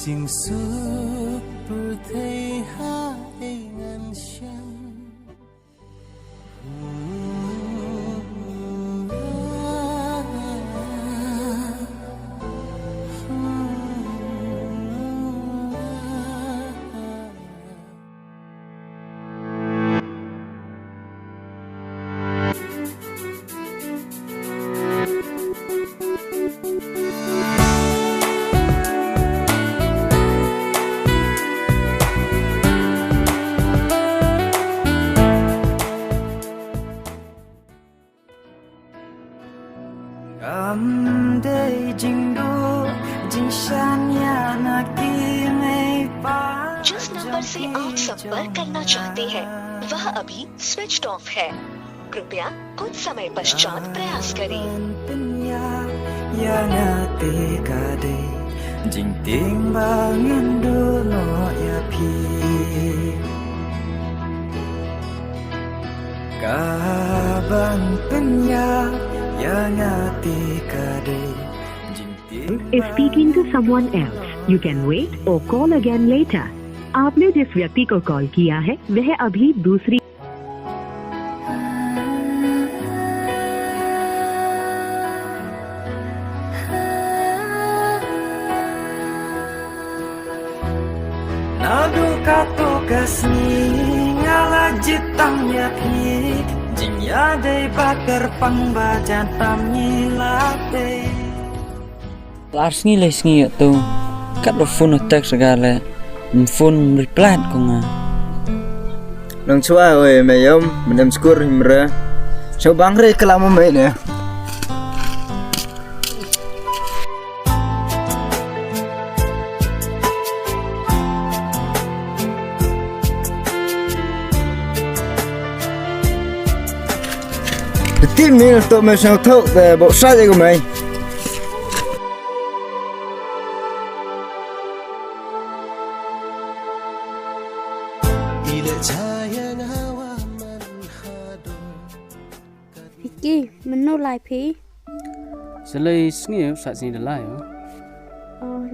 Chính suốt bờ thấy hai ngàn xem जिस नंबर से आप संपर्क करना चाहते हैं वह अभी स्विच्ड ऑफ है कृपया कुछ समय पश्चात प्रयास करें is speaking to someone else. You can wait or call again later. आपने जिस व्यक्ति को कॉल किया है वह अभी दूसरी Larsingi lesngi tu kat do phone text segala phone reply ko nga nang chua oi mayom mendam Shukor himra so bangre kelama mai ne Tim mil to me sao Thok de bộ sai de ko mai Vicky, mình nô lại phí. Sẽ lấy nghe sạch gì để lại hả?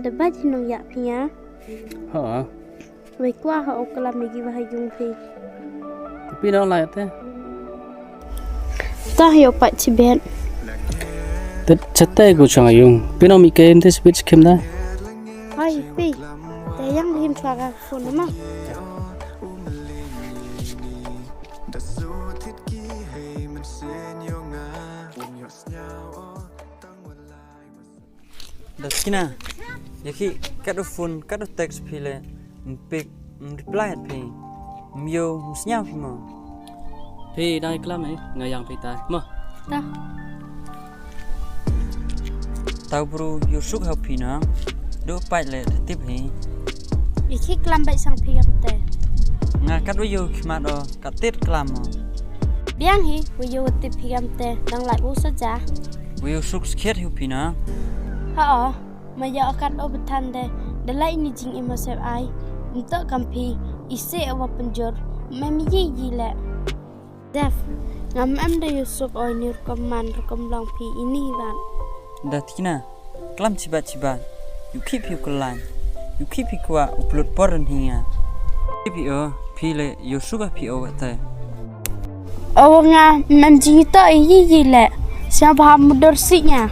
Để bắt thì nông dạ phí nhá. Hả? Vậy qua họ có làm gì và hay dùng phí. Tapi đâu lại thế? Ta hiểu phải chỉ biết. Tết chất tay của chàng dùng. Bên ông Mickey em thấy speech kim đó. Thôi, phí. Để yang thêm cho cả phone đúng không? Datikna yaki kat do phone kat do text pile pick reply phi mio msnya phi mo Phi đây kelam ấy ngày yang phi tai. Mo. Ta. tau bro yo suk help phi na do pai le tip hi Vicky kelam baik sang phí am te. nga kat do yo khma do kat tet klam mo Biang hi, we yo tip phí am te đang lại bố sát giá. yo suk skhet help phi na Ha mà giờ akan obatan de lại ni jing ima sep ai untuk kampi ise awa penjor memi yi le Jeff ngam am de Yusuf oi ni rekam long pi ini ban Datikna klam chibat you keep you kelan you keep kwa upload poran hinga keep phi le yo suk phi o ta nga mem jing to yi le sa ba mudor si nya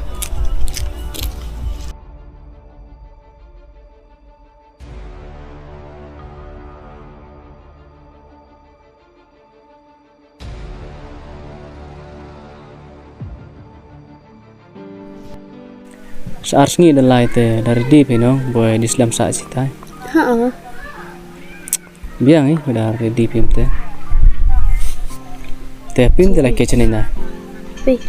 Seharusnya ada lain te dari deep you know boy di Islam saat sitai. Biang udah dari deep em te. Te pin te lagi cene na. Pi.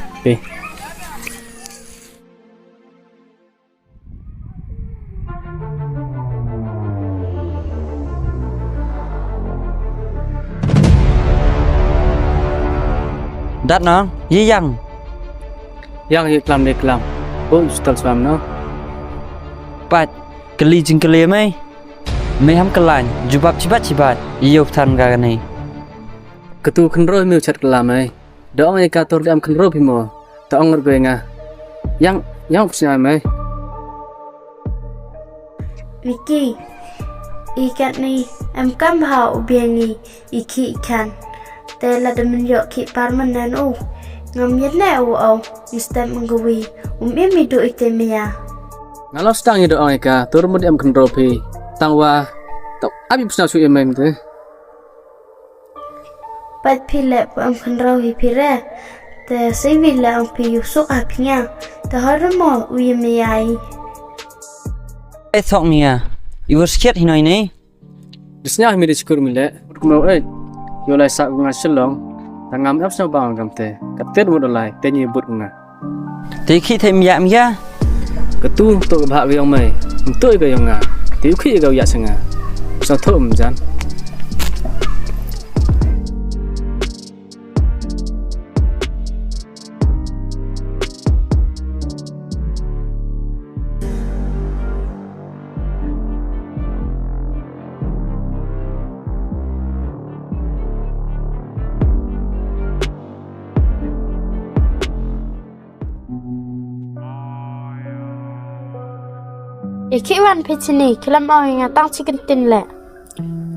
Dat nong yi yang Yang iklam Oh, setel suam no. Pat keli jing keli mai ham kelan jubab cibat iyo tan ga ni Ketu kenro mi ucat kelam ai. Dong ai kator diam kenro pimo. Ta ongor gue nga. Yang psia mai. Vicky, ikat ni em kan baha ubian ni iki ikan. Tela de menjok ki permanen ngam yetne nistem menggawi mi do itemia. Ngalau stang itu orang eka turun di am kenropi tangwa tak abi pusna su emem tu. Pat pile am kenropi pire te sivila am pi yusuk apnya te harmo uyemiai. Thok nia, you were scared hinoi ni? Disnya mi de Shukor mile, mau yo lai sak ngan selong, tangam ap sa bang gamte. Katet mo dolai tenyi but nga. Teki thêm dạ mía. Ketu to bahak ge mai, untuk ge yang nga. Tiu khi ge ya senga. Sa thom jan. Iki wan pitini kelam au yang tang chicken tin le.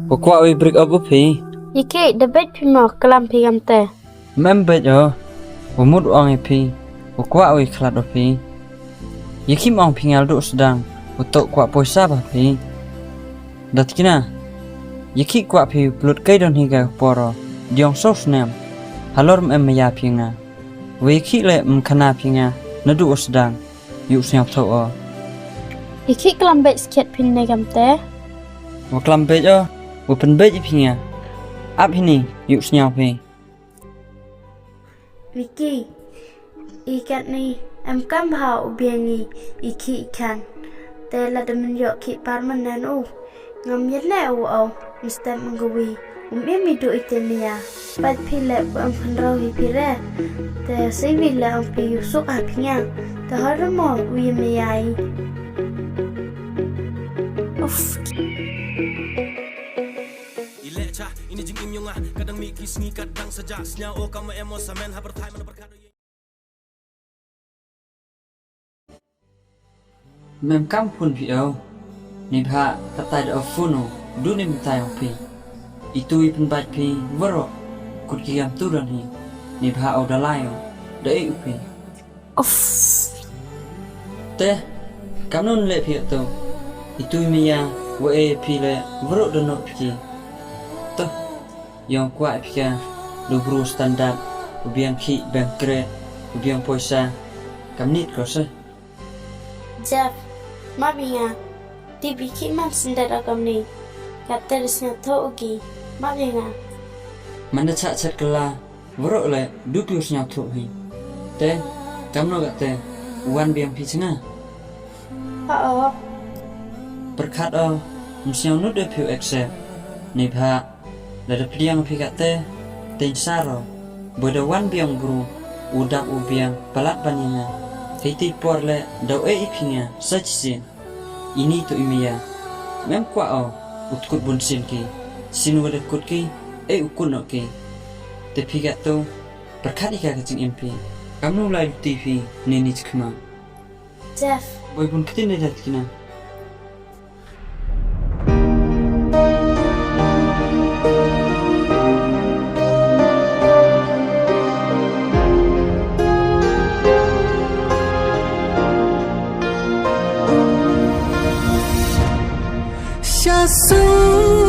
Pokwa oi break up upi. Iki the bed pimo kelam pigam te. Membet yo. Umut ong ipi. Pokwa oi klat upi. Yiki mau pingal duk sedang. Untuk kwa poisa bapi. Datikna. Yiki kwa pi blut kai don higa poro. Diong sos nem. Halor maya pinga. Wiki le mkana pinga. Nadu sedang. Yuk siap tau. Iki kelam bed sket pin ne gam te. Waklam bed yo. Wapen bed pinga. Ap ini yuk siap pi. Vicky, ikat ni em kan baha ubian ni iki ikan. Tela de menjok ki permanen ngam yetne nistem menggawi mi do itemia. Pat pile am kenropi pire te sivila am pi yusuk apnya te harmo uyemiai. Mem kampun pi au. Ni bha katai da funo du ni mitai pi. Itu ipun bat pi woro kut kiam turan hi. Ni bha au dalayo da e upi. Te kanon le pi to. Itu miya wa e pi le woro da no pi. To yang kuat pi ka do bro standard ubiang ki bank credit ubiang poisa kamnit ko sa. Jeff, mabinga, tibi ki man sendara agam ni. Kata resnya Thok mabinga. Mana cak kela, woro le dupius nyau Thok hi. Te, kamno kate, wan biang pisna. Perkat msiang nut de piu accept. Ni bha, le priang pi kate, ten saro, boda wan biang bru, udak ubiang palat panina. Titi por le dau e ipinga sajsin. Ini tu imia. Mem kwa utkut bunsin ki. Sin wada kut ki ukun no ki. Te pigat tu perkat ika kacing impi. Kamu lai TV nini cikma. Jeff, boy pun ketin dah Datikna.下xuống